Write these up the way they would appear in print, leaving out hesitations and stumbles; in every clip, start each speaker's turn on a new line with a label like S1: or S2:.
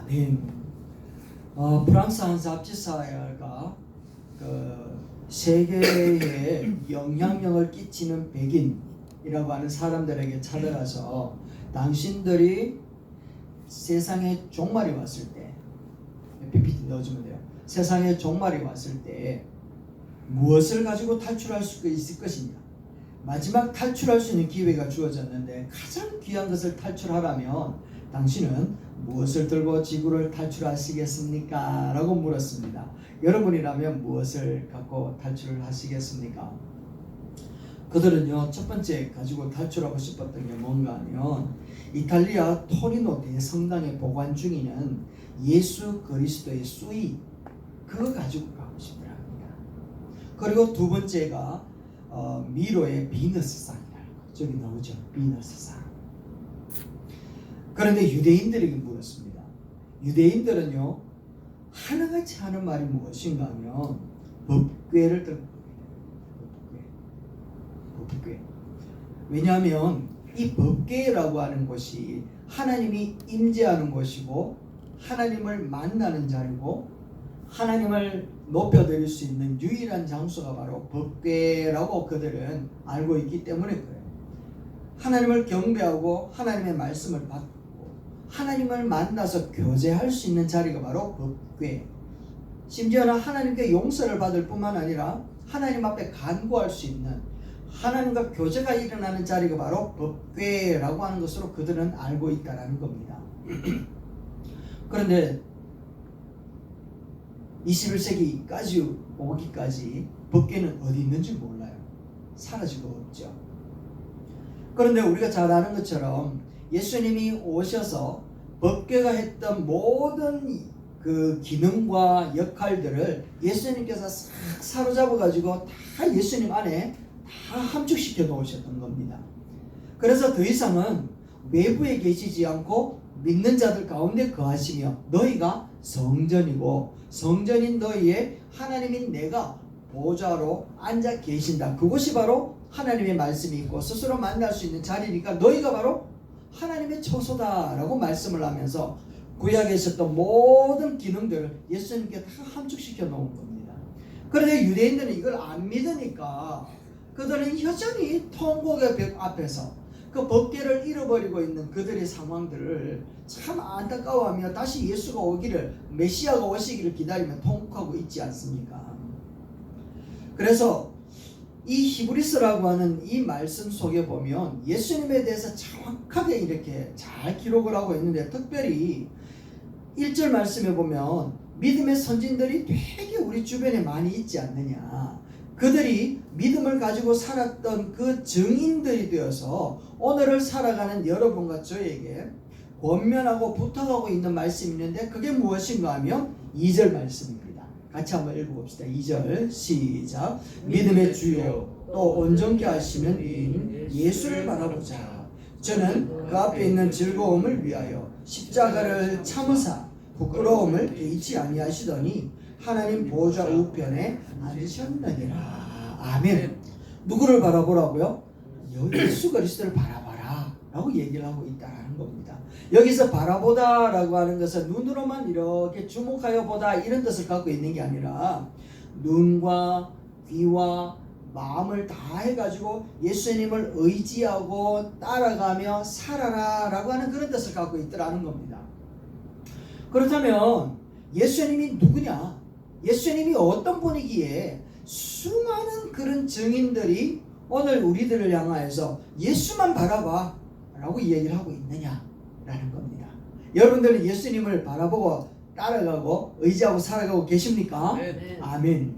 S1: 아멘. 프랑스 한 잡지사가 세계에 영향력을 끼치는 백인이라고 하는 사람들에게 찾아가서 당신들이 세상에 종말이 왔을 때, PPT 넣어주면 돼요. 세상에 종말이 왔을 때 무엇을 가지고 탈출할 수 있을 것이냐, 마지막 탈출할 수 있는 기회가 주어졌는데 가장 귀한 것을 탈출하라면 당신은 무엇을 들고 지구를 탈출하시겠습니까? 라고 물었습니다. 여러분이라면 무엇을 갖고 탈출을 하시겠습니까? 그들은요, 첫 번째 가지고 탈출하고 싶었던 게 뭔가 하면 이탈리아 토리노 대성당에 보관 중에는 예수 그리스도의 수의, 그거 가지고 가고 싶더라 합니다. 그리고 두 번째가 미로의 비너스상이라는 거, 저기 나오죠, 비너스상. 그런데 유대인들에게 물었습니다. 유대인들은요, 하나같이 하는 말이 무엇인가 하면 법궤를 들고, 법궤. 왜냐하면 이 법궤라고 하는 것이 하나님이 임재하는 곳이고 하나님을 만나는 자리고 하나님을 높여드릴 수 있는 유일한 장소가 바로 법궤라고 그들은 알고 있기 때문에 그래요. 하나님을 경배하고 하나님의 말씀을 받고 하나님을 만나서 교제할 수 있는 자리가 바로 법궤. 심지어는 하나님께 용서를 받을 뿐만 아니라 하나님 앞에 간구할 수 있는, 하나님과 교제가 일어나는 자리가 바로 법궤라고 하는 것으로 그들은 알고 있다는 겁니다. 그런데 21세기까지 오기까지 법궤는 어디 있는지 몰라요. 사라지고 없죠. 그런데 우리가 잘 아는 것처럼 예수님이 오셔서 법궤가 했던 모든 그 기능과 역할들을 예수님께서 싹 사로잡아 가지고 다 예수님 안에 다 함축시켜 놓으셨던 겁니다. 그래서 더 이상은 외부에 계시지 않고 믿는 자들 가운데 거하시며 너희가 성전이고 성전인 너희의 하나님인 내가 보좌로 앉아 계신다. 그곳이 바로 하나님의 말씀이 있고 스스로 만날 수 있는 자리니까 너희가 바로 하나님의 처소다라고 말씀을 하면서 구약에 있었던 모든 기능들을 예수님께 다 함축시켜 놓은 겁니다. 그런데 유대인들은 이걸 안 믿으니까 그들은 여전히 통곡의 벽 앞에서 그 법궤를 잃어버리고 있는 그들의 상황들을 참 안타까워하며 다시 예수가 오기를, 메시아가 오시기를 기다리며 통곡하고 있지 않습니까? 그래서 이 히브리서라고 하는 이 말씀 속에 보면 예수님에 대해서 정확하게 이렇게 잘 기록을 하고 있는데, 특별히 1절 말씀에 보면 믿음의 선진들이 되게 우리 주변에 많이 있지 않느냐, 그들이 믿음을 가지고 살았던 그 증인들이 되어서 오늘을 살아가는 여러분과 저에게 권면하고 부탁하고 있는 말씀이 있는데 그게 무엇인가 하면 2절 말씀입니다. 같이 한번 읽어봅시다. 2절 시작. 믿음의 주요 또 온전케 하시는 이인 예수를 바라보자. 저는 그 앞에 있는 즐거움을 위하여 십자가를 참으사 부끄러움을 개의치 아니하시더니 하나님 보좌 우편에 앉으셨느니라. 아멘. 누구를 바라보라고요? 예수 그리스도를 바라봐라 라고 얘기를 하고 있다는 겁니다. 여기서 바라보다 라고 하는 것은 눈으로만 이렇게 주목하여 보다 이런 뜻을 갖고 있는 게 아니라 눈과 귀와 마음을 다 해가지고 예수님을 의지하고 따라가며 살아라 라고 하는 그런 뜻을 갖고 있더라는 겁니다. 그렇다면 예수님이 누구냐? 예수님이 어떤 분이기에 수많은 그런 증인들이 오늘 우리들을 향하여서 예수만 바라봐 라고 얘기를 하고 있느냐라는 겁니다. 여러분들은 예수님을 바라보고 따라가고 의지하고 살아가고 계십니까?
S2: 네.
S1: 아멘.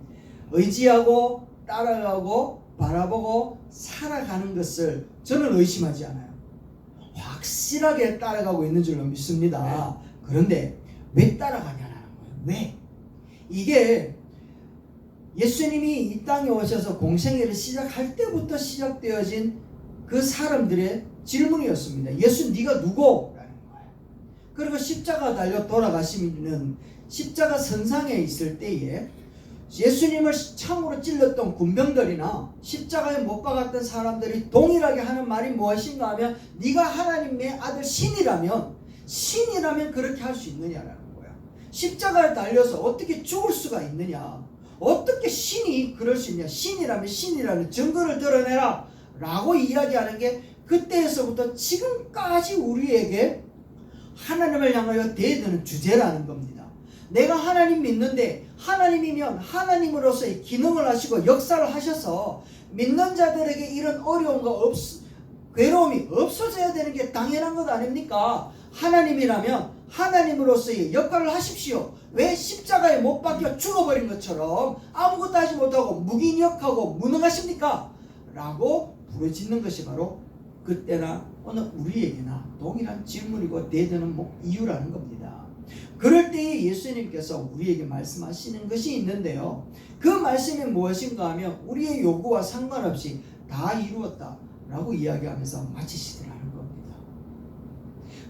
S1: 의지하고 따라가고 바라보고 살아가는 것을 저는 의심하지 않아요. 확실하게 따라가고 있는 줄로 믿습니다. 그런데 왜 따라가냐는 거예요. 왜? 이게 예수님이 이 땅에 오셔서 공생애를 시작할 때부터 시작되어진 그 사람들의 질문이었습니다. 예수 네가 누구? 라는 거예요. 그리고 십자가 달려 돌아가시는 십자가 선상에 있을 때에 예수님을 창으로 찔렀던 군병들이나 십자가에 못 박았던 사람들이 동일하게 하는 말이 무엇인가 하면 네가 하나님의 아들 신이라면 신이라면 그렇게 할 수 있느냐라는 거야. 십자가에 달려서 어떻게 죽을 수가 있느냐, 어떻게 신이 그럴 수 있냐, 신이라면 신이라는 증거를 드러내라 라고 이야기하는 게 그때에서부터 지금까지 우리에게 하나님을 향하여 대드는 주제라는 겁니다. 내가 하나님 믿는데 하나님이면 하나님으로서의 기능을 하시고 역사를 하셔서 믿는 자들에게 이런 어려움과 괴로움이 없어져야 되는 게 당연한 것 아닙니까? 하나님이라면 하나님으로서의 역할을 하십시오. 왜 십자가에 못 박혀 죽어버린 것처럼 아무것도 하지 못하고 무기력하고 무능하십니까? 라고 부르짖는 것이 바로 그때나 오늘 우리에게나 동일한 질문이고 대드는 이유라는 겁니다. 그럴 때에 예수님께서 우리에게 말씀하시는 것이 있는데요, 그 말씀이 무엇인가 하면 우리의 요구와 상관없이 다 이루었다 라고 이야기하면서 마치시더라는 겁니다.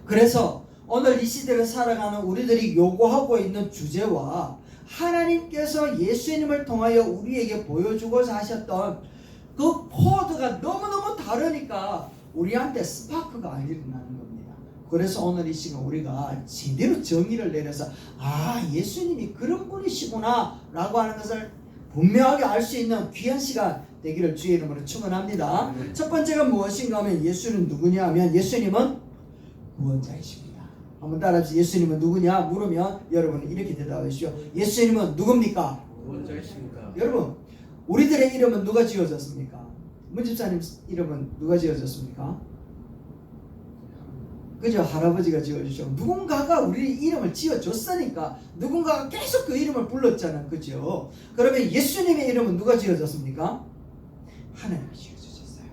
S1: 그래서 오늘 이 시대를 살아가는 우리들이 요구하고 있는 주제와 하나님께서 예수님을 통하여 우리에게 보여주고자 하셨던 그 코드가 너무너무 다르니까 우리한테 스파크가 안 일어나는 겁니다. 그래서 오늘 이 시간 우리가 제대로 정의를 내려서 예수님이 그런 분이시구나 라고 하는 것을 분명하게 알 수 있는 귀한 시간 되기를 주의 이름으로 축원합니다. 첫 번째가 무엇인가 하면 예수는 누구냐 하면 예수님은 구원자이십니다. 한번 따라합시다. 예수님은 누구냐 물으면 여러분은 이렇게 대답하십시오. 예수님은 누굽니까?
S2: 구원자이십니까?
S1: 여러분, 우리들의 이름은 누가 지어졌습니까? 문집사님 이름은 누가 지어졌습니까? 그죠? 할아버지가 지어주셨고 누군가가 우리 이름을 지어줬으니까 누군가가 계속 그 이름을 불렀잖아. 그죠? 그러면 예수님의 이름은 누가 지어졌습니까? 하나님이 지어주셨어요.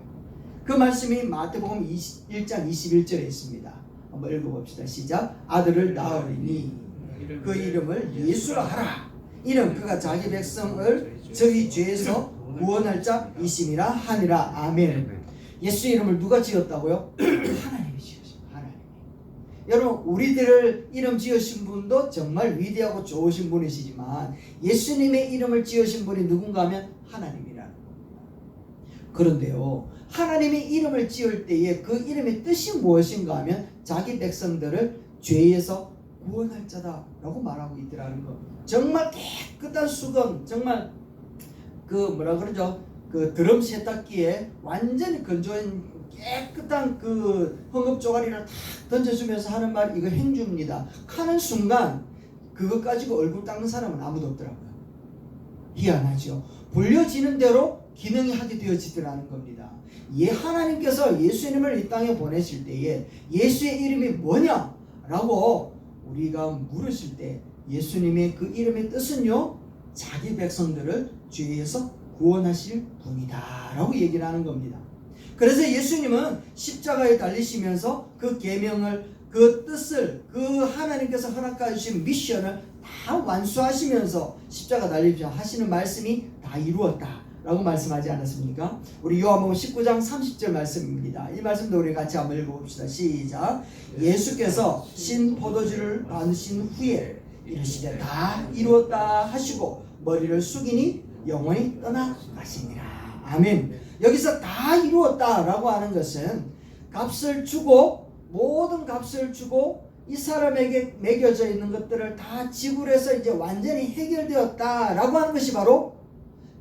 S1: 그 말씀이 마태복음 1장 21절에 있습니다. 한번 읽어봅시다. 시작. 아들을 낳으리니 그 이름을 예수라 하라. 이는 그가 자기 백성을 저희 죄에서 구원할 자 이심이라 하니라. 아멘. 예수 이름을 누가 지었다고요? 하나님이 지으신 하나님. 여러분, 우리들을 이름 지으신 분도 정말 위대하고 좋으신 분이시지만 예수님의 이름을 지으신 분이 누군가 하면 하나님이라는 겁니다. 그런데요, 하나님이 이름을 지을 때에 그 이름의 뜻이 무엇인가 하면 자기 백성들을 죄에서 구원할 자다라고 말하고 있더라는 거. 정말 깨끗한 수건, 정말 그 드럼 세탁기에 완전히 건조한 깨끗한 그 헝겊 조가리를 탁 던져주면서 하는 말이 이거 행주입니다. 하는 순간 그거 가지고 얼굴 닦는 사람은 아무도 없더라고요. 희한하죠. 불려지는 대로 기능이 하게 되어지더라는 겁니다. 하나님께서 예수님을 이 땅에 보내실 때에 예수의 이름이 뭐냐라고 우리가 물으실 때 예수님의 그 이름의 뜻은요, 자기 백성들을 죄에서 구원하실 분이다 라고 얘기를 하는 겁니다. 그래서 예수님은 십자가에 달리시면서 그 계명을, 그 뜻을, 그 하나님께서 허락해 주신 미션을 다 완수하시면서 십자가 달리시면서 하시는 말씀이 다 이루었다 라고 말씀하지 않았습니까? 우리 요한복음 19장 30절 말씀입니다. 이 말씀도 우리 같이 한번 읽어봅시다. 시작. 예수께서 신 포도주를 받으신 후에 이르시되 다 이루었다 하시고 머리를 숙이니 영원히 떠나가시니라. 아멘. 여기서 다 이루었다 라고 하는 것은 값을 주고, 모든 값을 주고 이 사람에게 매겨져 있는 것들을 다 지불해서 이제 완전히 해결되었다 라고 하는 것이 바로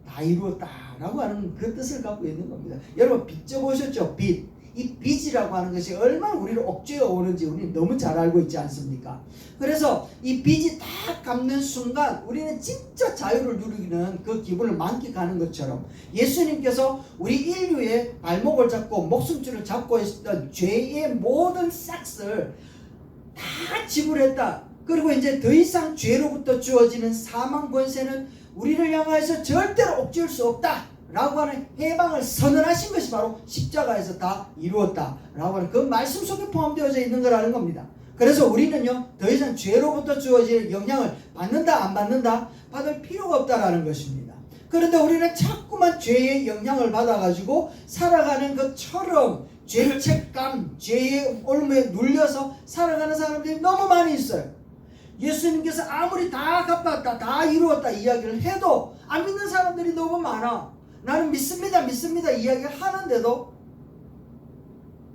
S1: 다 이루었다 라고 하는 그 뜻을 갖고 있는 겁니다. 여러분, 빚 져보셨죠? 빚. 이 빚이라고 하는 것이 얼마나 우리를 억제해 오는지 우리는 너무 잘 알고 있지 않습니까? 그래서 이 빚이 다 갚는 순간 우리는 진짜 자유를 누리는 그 기분을 만끽하는 것처럼 예수님께서 우리 인류의 발목을 잡고 목숨줄을 잡고 있었던 죄의 모든 싹을 다 지불했다. 그리고 이제 더 이상 죄로부터 주어지는 사망 권세는 우리를 향하여서 절대로 억제할 수 없다 라고 하는 해방을 선언하신 것이 바로 십자가에서 다 이루었다 라고 하는 그 말씀 속에 포함되어져 있는 거라는 겁니다. 그래서 우리는요, 더 이상 죄로부터 주어지는 영향을 받는다 안 받는다? 받을 필요가 없다라는 것입니다. 그런데 우리는 자꾸만 죄의 영향을 받아가지고 살아가는 것처럼 죄책감, 죄의 올무에 눌려서 살아가는 사람들이 너무 많이 있어요. 예수님께서 아무리 다 갚았다, 다 이루었다 이야기를 해도 안 믿는 사람들이 너무 많아. 나는 믿습니다, 믿습니다 이야기를 하는데도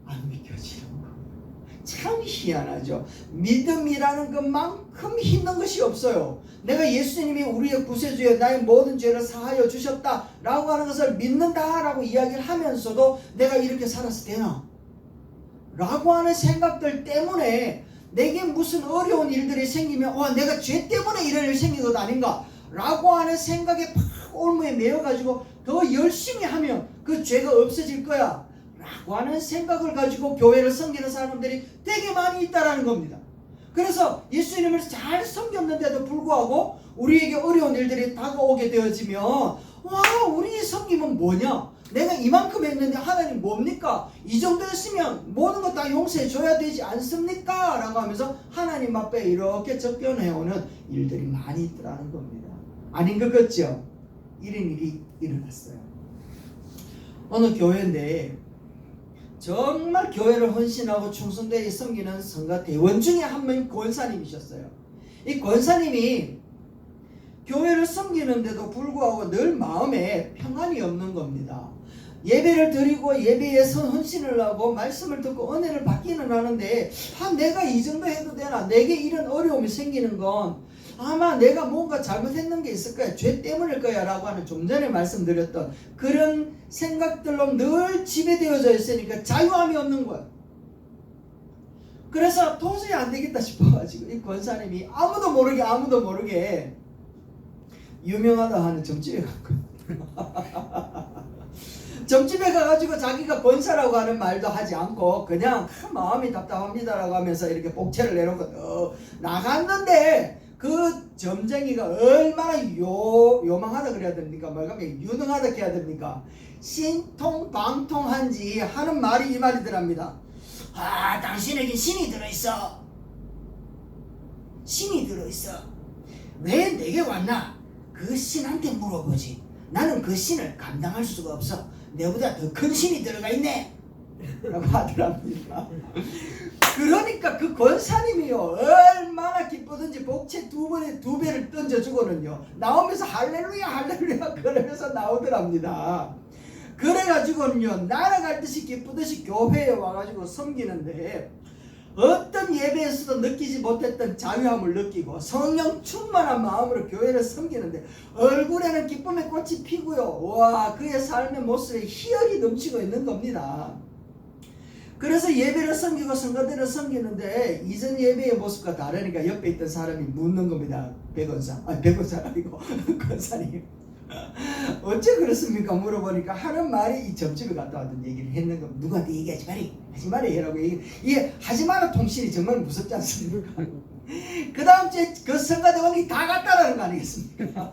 S1: 안 믿겨지는 거. 참 희한하죠. 믿음이라는 것만큼 힘든 것이 없어요. 내가 예수님이 우리의 구세주여 나의 모든 죄를 사하여 주셨다라고 하는 것을 믿는다라고 이야기를 하면서도 내가 이렇게 살아서 되나? 라고 하는 생각들 때문에 내게 무슨 어려운 일들이 생기면 내가 죄 때문에 이런 일이 생긴 것 아닌가? 라고 하는 생각에 팍 올무에 매여가지고 더 열심히 하면 그 죄가 없어질 거야 라고 하는 생각을 가지고 교회를 섬기는 사람들이 되게 많이 있다라는 겁니다. 그래서 예수님을 잘 섬겼는데도 불구하고 우리에게 어려운 일들이 다가오게 되어지면 우리의 섬김은 뭐냐? 내가 이만큼 했는데 하나님 뭡니까? 이 정도 했으면 모든 것 다 용서해 줘야 되지 않습니까? 라고 하면서 하나님 앞에 이렇게 접견해오는 일들이 많이 있더라는 겁니다. 아닌 것 같죠? 이런 일이 일어났어요. 어느 교회인데 정말 교회를 헌신하고 충성되게 섬기는 성가 대원 중에 한 명이 권사님이셨어요. 이 권사님이 교회를 섬기는데도 불구하고 늘 마음에 평안이 없는 겁니다. 예배를 드리고 예배에 헌신을 하고 말씀을 듣고 은혜를 받기는 하는데 내가 이 정도 해도 되나? 내게 이런 어려움이 생기는 건 아마 내가 뭔가 잘못했는 게 있을 거야. 죄 때문일 거야 라고 하는 좀 전에 말씀드렸던 그런 생각들로 늘 지배되어져 있으니까 자유함이 없는 거야. 그래서 도저히 안 되겠다 싶어가지고 이 권사님이 아무도 모르게 유명하다 하는 점집에 갔거든요. 점집에 가가지고 자기가 권사라고 하는 말도 하지 않고 그냥 마음이 답답합니다라고 하면서 이렇게 복채를 내놓고 나갔는데 그 점쟁이가 얼마나 요망하다 그래야 됩니까? 유능하다 해야 됩니까? 신통방통한지 하는 말이 이 말이더랍니다. 당신에게 신이 들어있어. 신이 들어있어. 왜 내게 왔나? 그 신한테 물어보지. 나는 그 신을 감당할 수가 없어. 내보다 더 큰 신이 들어가 있네 라고 하더랍니다. 그러니까 그 권사님이요 얼마나 기쁘든지 복채 두 배를 던져주고는요 나오면서 할렐루야 할렐루야 그러면서 나오더랍니다. 그래가지고는요 날아갈 듯이 기쁘듯이 교회에 와가지고 섬기는데 어떤 예배에서도 느끼지 못했던 자유함을 느끼고 성령 충만한 마음으로 교회를 섬기는데 얼굴에는 기쁨의 꽃이 피고요. 그의 삶의 모습에 희열이 넘치고 있는 겁니다. 그래서 예배를 섬기고 성가대를 섬기는데 이전 예배의 모습과 다르니까 옆에 있던 사람이 묻는 겁니다. 백원사 아니고 권사님 어째 그렇습니까? 물어보니까 하는 말이 이 점집에 갔다 왔던 얘기를 했는 겁니다. 누구한테 얘기하지 말이 라고 이게 하지 마라 통신이 정말 무섭지 않습니까? 그 다음 주에 그 성가대원이 다 갔다라는 거 아니겠습니까?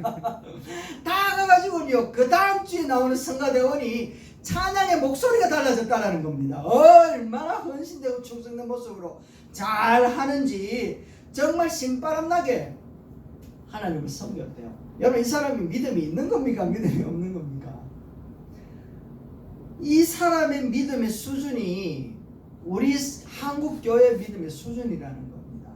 S1: 다 가가지고요 그 다음 주에 나오는 성가대원이 찬양의 목소리가 달라졌다라는 겁니다. 얼마나 헌신되고 충성된 모습으로 잘 하는지 정말 신바람나게 하나님을 섬겼대요. 여러분 이 사람이 믿음이 있는 겁니까? 믿음이 없는 겁니까? 이 사람의 믿음의 수준이 우리 한국교회 믿음의 수준이라는 겁니다.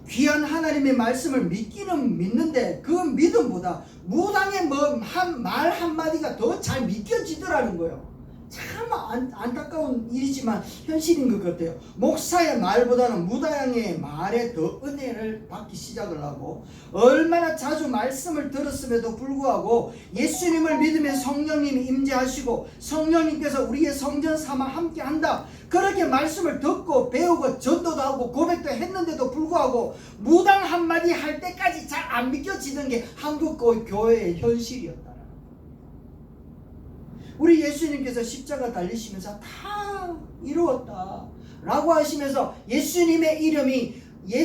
S1: 귀한 하나님의 말씀을 믿기는 믿는데 그 믿음보다 무당의 말 한마디가 더 잘 믿겨지더라는 거예요. 참 안타까운 일이지만 현실인 것 같아요. 목사의 말보다는 무당의 말에 더 은혜를 받기 시작을 하고 얼마나 자주 말씀을 들었음에도 불구하고 예수님을 믿으면 성령님이 임재하시고 성령님께서 우리의 성전 삼아 함께 한다 그렇게 말씀을 듣고 배우고 전도도 하고 고백도 했는데도 불구하고 무당 한마디 할 때까지 잘 안 믿겨지는 게 한국 교회의 현실이었다. 우리 예수님께서 십자가 달리시면서 다 이루었다 라고 하시면서 예수님의 이름이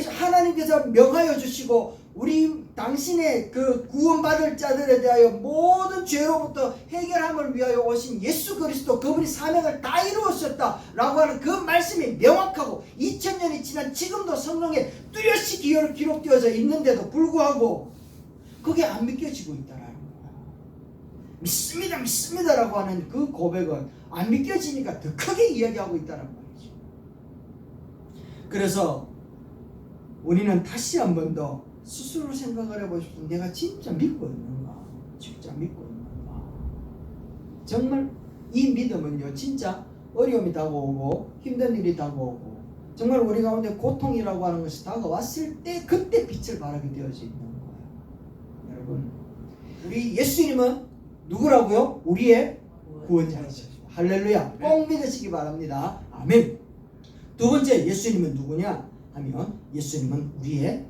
S1: 하나님께서 명하여 주시고 우리 당신의 그 구원받을 자들에 대하여 모든 죄로부터 해결함을 위하여 오신 예수 그리스도 그분이 사명을 다 이루었었다 라고 하는 그 말씀이 명확하고 2000년이 지난 지금도 성경에 뚜렷이 기록되어져 있는데도 불구하고 그게 안 믿겨지고 있다라는 거야. 믿습니다라고 하는 그 고백은 안 믿겨지니까 더 크게 이야기하고 있다는 말이죠. 그래서 우리는 다시 한 번 더 스스로 생각을 해보십시오. 내가 진짜 믿고 있는가? 진짜 믿고 있는가? 정말 이 믿음은요 진짜 어려움이 다가오고 힘든 일이 다가오고 정말 우리 가운데 고통이라고 하는 것이 다가왔을 때 그때 빛을 발하게 되어져 있는 거예요. 여러분, 우리 예수님은 누구라고요? 우리의 구원자이죠. 할렐루야. 꼭 믿으시기 바랍니다. 아멘. 두 번째, 예수님은 누구냐 하면 예수님은 우리의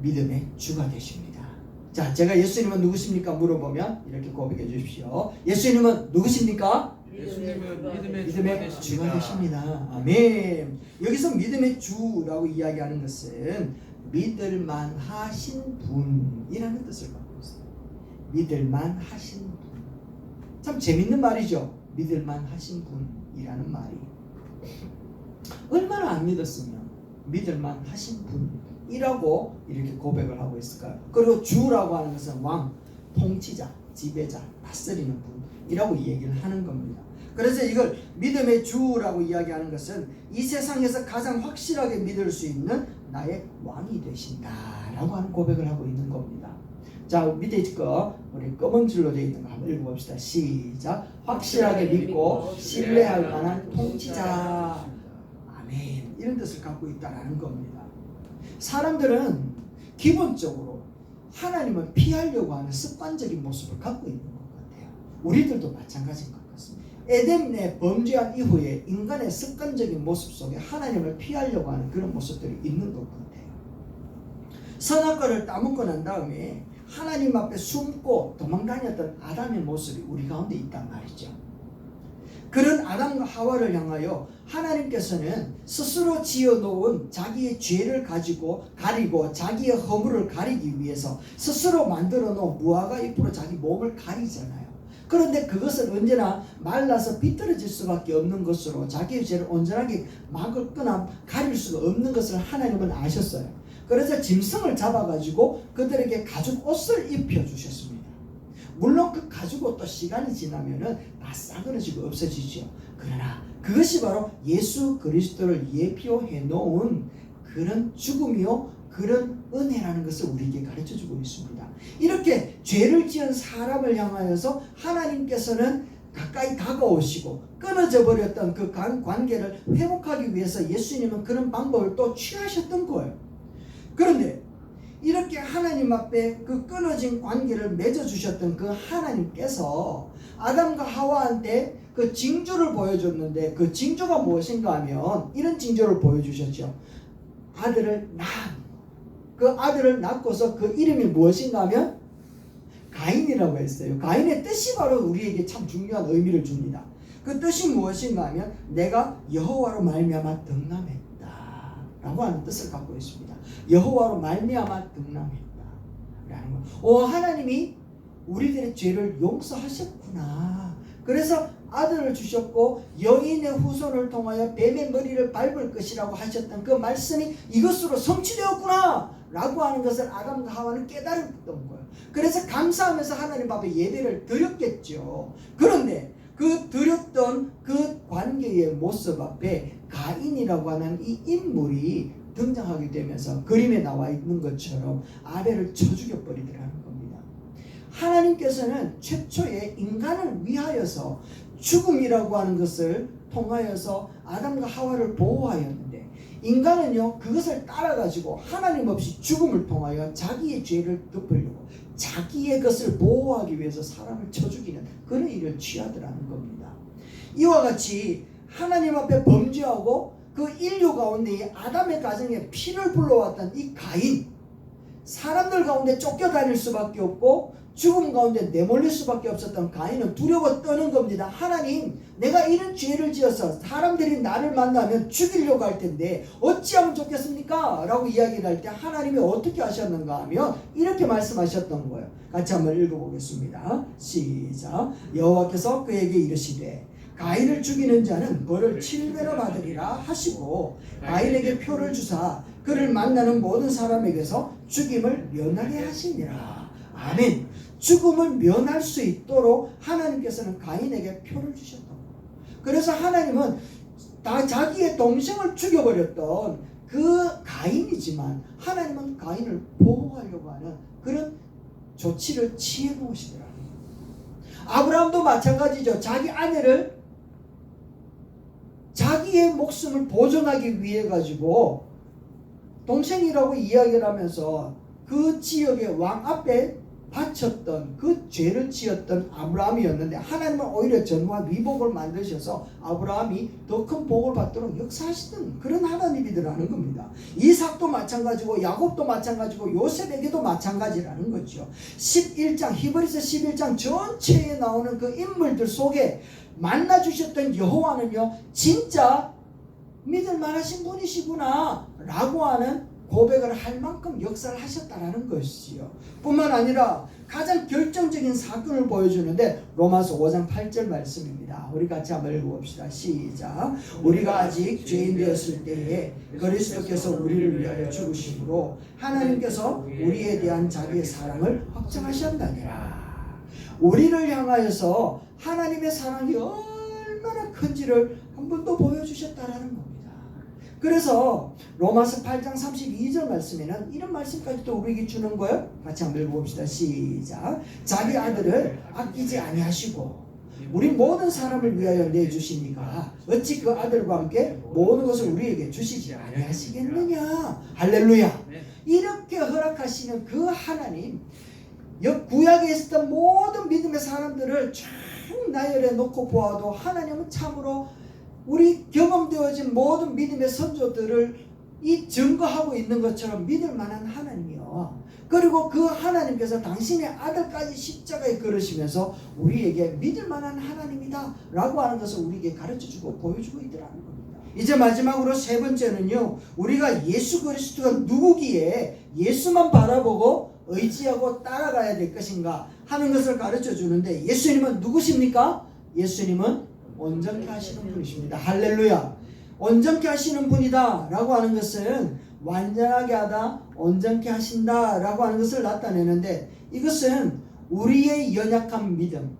S1: 믿음의 주가 되십니다. 자, 제가 예수님은 누구십니까? 물어보면 이렇게 고백해 주십시오. 예수님은 누구십니까?
S2: 예수님은
S1: 믿음의 주가 되십니다. 아멘. 여기서 믿음의 주라고 이야기하는 것은 믿을만 하신 분이라는 뜻을 갖고 있어요. 믿을만 하신 분. 참 재밌는 말이죠. 믿을만 하신 분이라는 말이. 얼마나 안 믿었으면 믿을만 하신 분이라고 이렇게 고백을 하고 있을까요? 그리고 주라고 하는 것은 왕, 통치자, 지배자, 다스리는 분이라고 얘기를 하는 겁니다. 그래서 이걸 믿음의 주라고 이야기하는 것은 이 세상에서 가장 확실하게 믿을 수 있는 나의 왕이 되신다라고 하는 고백을 하고 있는 겁니다. 자, 밑에 거 우리 검은 줄로 되어 있는 거 한번 읽어봅시다. 시작. 확실하게 믿고 신뢰할 만한 통치자. 아멘. 이런 뜻을 갖고 있다라는 겁니다. 사람들은 기본적으로 하나님을 피하려고 하는 습관적인 모습을 갖고 있는 것 같아요. 우리들도 마찬가지인 것 같습니다. 에덴에 범죄한 이후에 인간의 습관적인 모습 속에 하나님을 피하려고 하는 그런 모습들이 있는 것 같아요. 선악과를 따먹고 난 다음에 하나님 앞에 숨고 도망다녔던 아담의 모습이 우리 가운데 있단 말이죠. 그런 아담과 하와를 향하여 하나님께서는 스스로 지어놓은 자기의 죄를 가지고 가리고 자기의 허물을 가리기 위해서 스스로 만들어 놓은 무화과 잎으로 자기 몸을 가리잖아요. 그런데 그것은 언제나 말라서 비틀어질 수밖에 없는 것으로 자기의 죄를 온전하게 막을 거나 가릴 수가 없는 것을 하나님은 아셨어요. 그래서 짐승을 잡아가지고 그들에게 가죽 옷을 입혀주셨습니다. 물론 그 가죽 옷도 시간이 지나면은 다 싸그러지고 없어지죠. 그러나 그것이 바로 예수 그리스도를 예표해 놓은 그런 죽음이요, 그런 은혜라는 것을 우리에게 가르쳐주고 있습니다. 이렇게 죄를 지은 사람을 향하여서 하나님께서는 가까이 다가오시고 끊어져 버렸던 그 관계를 회복하기 위해서 예수님은 그런 방법을 또 취하셨던 거예요. 그런데 이렇게 하나님 앞에 그 끊어진 관계를 맺어주셨던 그 하나님께서 아담과 하와한테 그 징조를 보여줬는데 그 징조가 무엇인가 하면 이런 징조를 보여주셨죠. 아들을 그 아들을 낳고서 그 이름이 무엇인가 하면 가인이라고 했어요. 가인의 뜻이 바로 우리에게 참 중요한 의미를 줍니다. 그 뜻이 무엇인가 하면 내가 여호와로 말미암아 득남했다 라고 하는 뜻을 갖고 있습니다. 여호와로 말미암아 득남했다 라는 거. 하나님이 우리들의 죄를 용서하셨구나. 그래서 아들을 주셨고 여인의 후손을 통하여 뱀의 머리를 밟을 것이라고 하셨던 그 말씀이 이것으로 성취되었구나 라고 하는 것을 아담과 하와는 깨달았던 거예요. 그래서 감사하면서 하나님 앞에 예배를 드렸겠죠. 그런데 그 드렸던 그 관계의 모습 앞에 가인이라고 하는 이 인물이 등장하게 되면서 그림에 나와 있는 것처럼 아벨을 쳐 죽여버리더라는 겁니다. 하나님께서는 최초에 인간을 위하여서 죽음이라고 하는 것을 통하여서 아담과 하와를 보호하였는데 인간은요 그것을 따라가지고 하나님 없이 죽음을 통하여 자기의 죄를 덮으려고 자기의 것을 보호하기 위해서 사람을 쳐 죽이는 그런 일을 취하더라는 겁니다. 이와 같이 하나님 앞에 범죄하고 그 인류 가운데 이 아담의 가정에 피를 불러왔던 이 가인, 사람들 가운데 쫓겨다닐 수밖에 없고 죽음 가운데 내몰릴 수밖에 없었던 가인은 두려워 떠는 겁니다. 하나님, 내가 이런 죄를 지어서 사람들이 나를 만나면 죽이려고 할 텐데 어찌하면 좋겠습니까? 라고 이야기를 할 때 하나님이 어떻게 하셨는가 하면 이렇게 말씀하셨던 거예요. 같이 한번 읽어보겠습니다. 시작. 여호와께서 그에게 이르시되 가인을 죽이는 자는 벌을 7배로 받으리라 하시고 가인에게 표를 주사 그를 만나는 모든 사람에게서 죽임을 면하게 하시니라. 아멘. 죽음을 면할 수 있도록 하나님께서는 가인에게 표를 주셨던 거예요. 그래서 하나님은 다 자기의 동생을 죽여버렸던 그 가인이지만 하나님은 가인을 보호하려고 하는 그런 조치를 취해 놓으시더라고요. 아브라함도 마찬가지죠. 자기 아내를 자기의 목숨을 보존하기 위해 가지고 동생이라고 이야기를 하면서 그 지역의 왕 앞에 바쳤던 그 죄를 지었던 아브라함이었는데 하나님은 오히려 전과 위복을 만드셔서 아브라함이 더 큰 복을 받도록 역사하시던 그런 하나님이더라는 겁니다. 이삭도 마찬가지고 야곱도 마찬가지고 요셉에게도 마찬가지라는 거죠. 11장 히브리서 11장 전체에 나오는 그 인물들 속에 만나주셨던 여호와는요 진짜 믿을만하신 분이시구나 라고 하는 고백을 할 만큼 역사를 하셨다라는 것이요. 뿐만 아니라 가장 결정적인 사건을 보여주는데 로마서 5장 8절 말씀입니다. 우리 같이 한번 읽어봅시다. 시작. 우리가 아직 죄인 되었을 때에 그리스도께서 우리를 위하여 죽으심으로 하나님께서 우리에 대한 자기의 사랑을 확정하셨느니라. 우리를 향하여서 하나님의 사랑이 얼마나 큰지를 한 번 더 보여주셨다라는 겁니다. 그래서 로마서 8장 32절 말씀에는 이런 말씀까지도 우리에게 주는 거예요. 같이 한번 읽어봅시다. 시작. 자기 아들을 아끼지 아니하시고 우리 모든 사람을 위하여 내주시니까 어찌 그 아들과 함께 모든 것을 우리에게 주시지 아니하시겠느냐. 할렐루야. 이렇게 허락하시는 그 하나님, 구약에 있었던 모든 믿음의 사람들을 쭉 나열해 놓고 보아도 하나님은 참으로 우리 경험되어진 모든 믿음의 선조들을 이 증거하고 있는 것처럼 믿을 만한 하나님이요. 그리고 그 하나님께서 당신의 아들까지 십자가에 걸으시면서 우리에게 믿을 만한 하나님이다 라고 하는 것을 우리에게 가르쳐주고 보여주고 있더라는 겁니다. 이제 마지막으로 세 번째는요, 우리가 예수 그리스도가 누구기에 예수만 바라보고 의지하고 따라가야 될 것인가 하는 것을 가르쳐 주는데, 예수님은 누구십니까? 예수님은 온전케 하시는 분이십니다. 할렐루야. 온전케 하시는 분이다 라고 하는 것은 완전하게 하다, 온전케 하신다 라고 하는 것을 나타내는데, 이것은 우리의 연약한 믿음,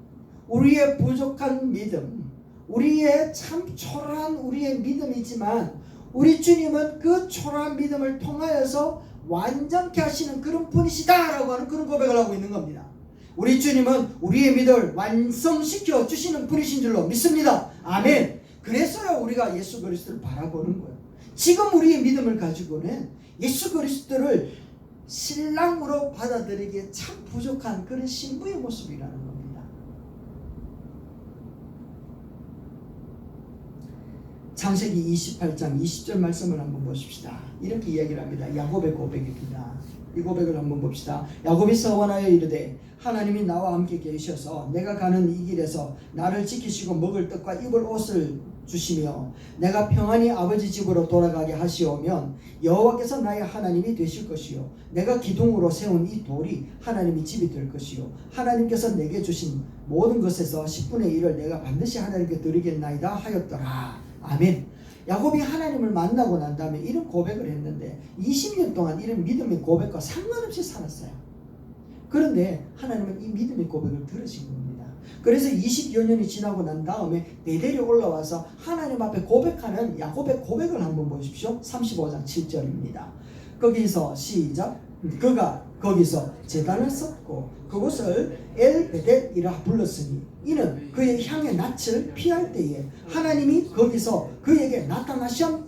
S1: 우리의 부족한 믿음, 우리의 참 초라한 우리의 믿음이지만 우리 주님은 그 초라한 믿음을 통하여서 완전케 하시는 그런 분이시다 라고 하는 그런 고백을 하고 있는 겁니다. 우리 주님은 우리의 믿음을 완성시켜 주시는 분이신 줄로 믿습니다. 아멘. 그래서요 우리가 예수 그리스도를 바라보는 거예요. 지금 우리의 믿음을 가지고는 예수 그리스도를 신랑으로 받아들이기에 참 부족한 그런 신부의 모습이라는 겁니다. 창세기 28장 20절 말씀을 한번 보십시다. 이렇게 이야기를 합니다. 야곱의 고백입니다. 이 고백을 한번 봅시다. 야곱이 서원하여 이르되 하나님이 나와 함께 계셔서 내가 가는 이 길에서 나를 지키시고 먹을 떡과 입을 옷을 주시며 내가 평안히 아버지 집으로 돌아가게 하시오면 여호와께서 나의 하나님이 되실 것이요 내가 기둥으로 세운 이 돌이 하나님의 집이 될 것이요 하나님께서 내게 주신 모든 것에서 10분의 1을 내가 반드시 하나님께 드리겠나이다 하였더라. 아멘. 야곱이 하나님을 만나고 난 다음에 이런 고백을 했는데 20년 동안 이런 믿음의 고백과 상관없이 살았어요. 그런데 하나님은 이 믿음의 고백을 들으신 겁니다. 그래서 20여 년이 지나고 난 다음에 대대로 올라와서 하나님 앞에 고백하는 야곱의 고백을 한번 보십시오. 35장 7절입니다. 거기서 시작. 그가 거기서 제단을 쌓고 그곳을 엘베댓이라 불렀으니 이는 그의 향의 낯을 피할 때에 하나님이 거기서 그에게 나타나셨이더라.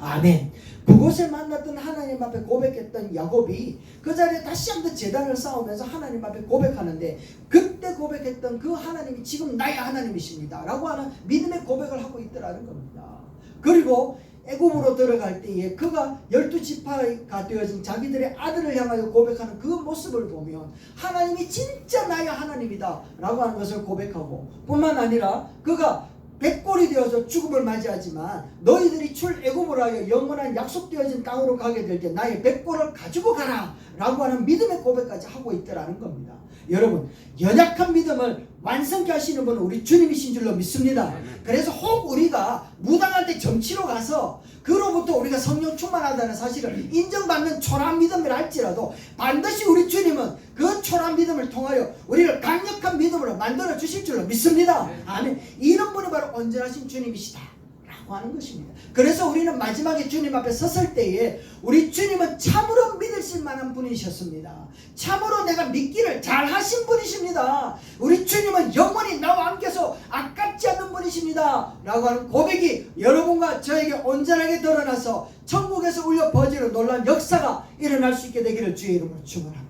S1: 아멘. 그곳에 만났던 하나님 앞에 고백했던 야곱이 그 자리에 다시 한번 제단을 쌓으면서 하나님 앞에 고백하는데, 그때 고백했던 그 하나님이 지금 나의 하나님이십니다 라고 하는 믿음의 고백을 하고 있더라는 겁니다. 그리고 애굽으로 들어갈 때에 그가 12지파가 되어진 자기들의 아들을 향하여 고백하는 그 모습을 보면 하나님이 진짜 나의 하나님이다 라고 하는 것을 고백하고, 뿐만 아니라 그가 백골이 되어서 죽음을 맞이하지만 너희들이 출애굽을 하여 영원한 약속되어진 땅으로 가게 될 때 나의 백골을 가지고 가라 라고 하는 믿음의 고백까지 하고 있더라는 겁니다. 여러분, 연약한 믿음을 완성케 하시는 분은 우리 주님이신 줄로 믿습니다. 그래서 혹 우리가 무당한테 점치러 가서 그로부터 우리가 성령 충만하다는 사실을 인정받는 초라한 믿음이라 할지라도 반드시 우리 주님은 그 초라한 믿음을 통하여 우리를 강력한 믿음으로 만들어 주실 줄로 믿습니다. 아멘. 이런 분이 바로 온전하신 주님이시다 라고 하는 것입니다. 그래서 우리는 마지막에 주님 앞에 섰을 때에 우리 주님은 참으로 믿으실 만한 분이셨습니다. 참으로 내가 믿기를 잘 하신 분이십니다. 우리 주님은 영원히 나와 함께서 아깝지 않는 분이십니다. 왕이십니다 라고 하는 고백이 여러분과 저에게 온전하게 드러나서 천국에서 울려 퍼지는 놀라운 역사가 일어날 수 있게 되기를 주의 이름으로 축원합니다.